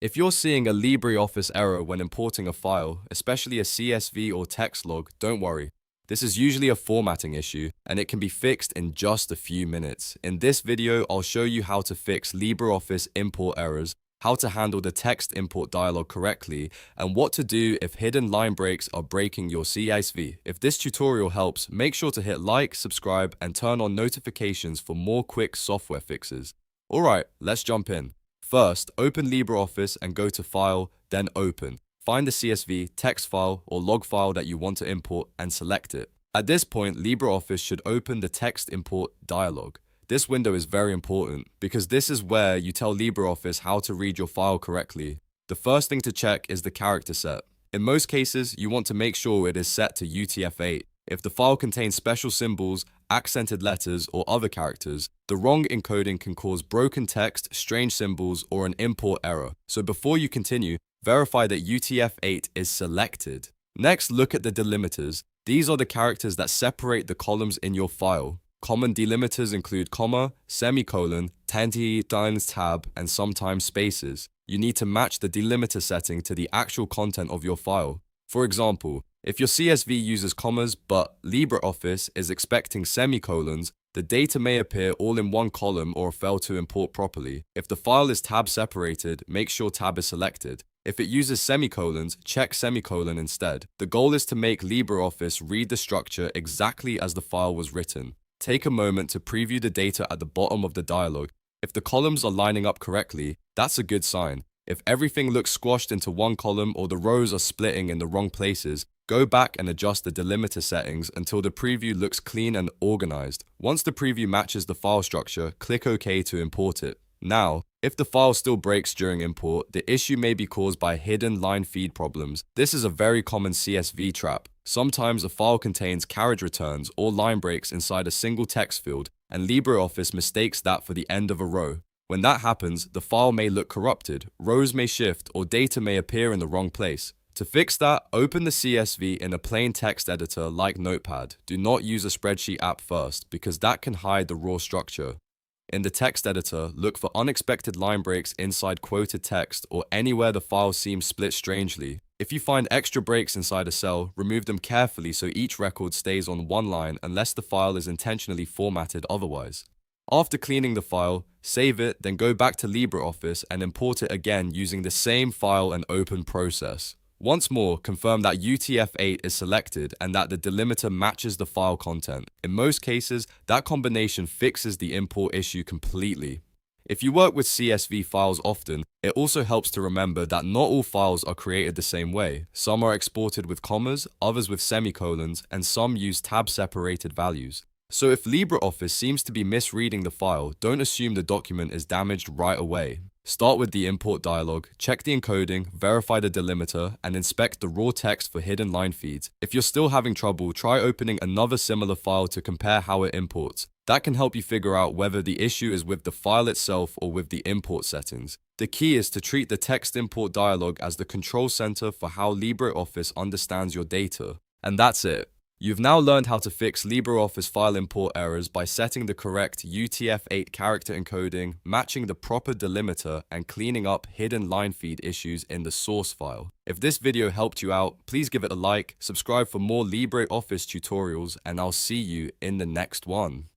If you're seeing a LibreOffice error when importing a file, especially a CSV or text log, don't worry. This is usually a formatting issue, and it can be fixed in just a few minutes. In this video, I'll show you how to fix LibreOffice import errors, how to handle the text import dialog correctly, and what to do if hidden line breaks are breaking your CSV. If this tutorial helps, make sure to hit like, subscribe, and turn on notifications for more quick software fixes. Alright, let's jump in. First, open LibreOffice and go to File, then Open. Find the CSV, text file, or log file that you want to import and select it. At this point, LibreOffice should open the Text Import Dialog. This window is very important because this is where you tell LibreOffice how to read your file correctly. The first thing to check is the character set. In most cases, you want to make sure it is set to UTF-8. If the file contains special symbols, accented letters, or other characters, the wrong encoding can cause broken text, strange symbols, or an import error. So before you continue, verify that UTF-8 is selected. Next, look at the delimiters. These are the characters that separate the columns in your file. Common delimiters include comma, semicolon, times tab, and sometimes spaces. You need to match the delimiter setting to the actual content of your file. For example, if your CSV uses commas but LibreOffice is expecting semicolons, the data may appear all in one column or fail to import properly. If the file is tab separated, make sure tab is selected. If it uses semicolons, check semicolon instead. The goal is to make LibreOffice read the structure exactly as the file was written. Take a moment to preview the data at the bottom of the dialog. If the columns are lining up correctly, that's a good sign. If everything looks squashed into one column or the rows are splitting in the wrong places, go back and adjust the delimiter settings until the preview looks clean and organized. Once the preview matches the file structure, click OK to import it. Now, if the file still breaks during import, the issue may be caused by hidden line feed problems. This is a very common CSV trap. Sometimes a file contains carriage returns or line breaks inside a single text field, and LibreOffice mistakes that for the end of a row. When that happens, the file may look corrupted, rows may shift, or data may appear in the wrong place. To fix that, open the CSV in a plain text editor like Notepad. Do not use a spreadsheet app first, because that can hide the raw structure. In the text editor, look for unexpected line breaks inside quoted text or anywhere the file seems split strangely. If you find extra breaks inside a cell, remove them carefully so each record stays on one line unless the file is intentionally formatted otherwise. After cleaning the file, save it, then go back to LibreOffice and import it again using the same file and open process. Once more, confirm that UTF-8 is selected and that the delimiter matches the file content. In most cases, that combination fixes the import issue completely. If you work with CSV files often, it also helps to remember that not all files are created the same way. Some are exported with commas, others with semicolons, and some use tab-separated values. So if LibreOffice seems to be misreading the file, don't assume the document is damaged right away. Start with the import dialog, check the encoding, verify the delimiter, and inspect the raw text for hidden line feeds. If you're still having trouble, try opening another similar file to compare how it imports. That can help you figure out whether the issue is with the file itself or with the import settings. The key is to treat the text import dialog as the control center for how LibreOffice understands your data. And that's it. You've now learned how to fix LibreOffice file import errors by setting the correct UTF-8 character encoding, matching the proper delimiter, and cleaning up hidden line feed issues in the source file. If this video helped you out, please give it a like, subscribe for more LibreOffice tutorials, and I'll see you in the next one.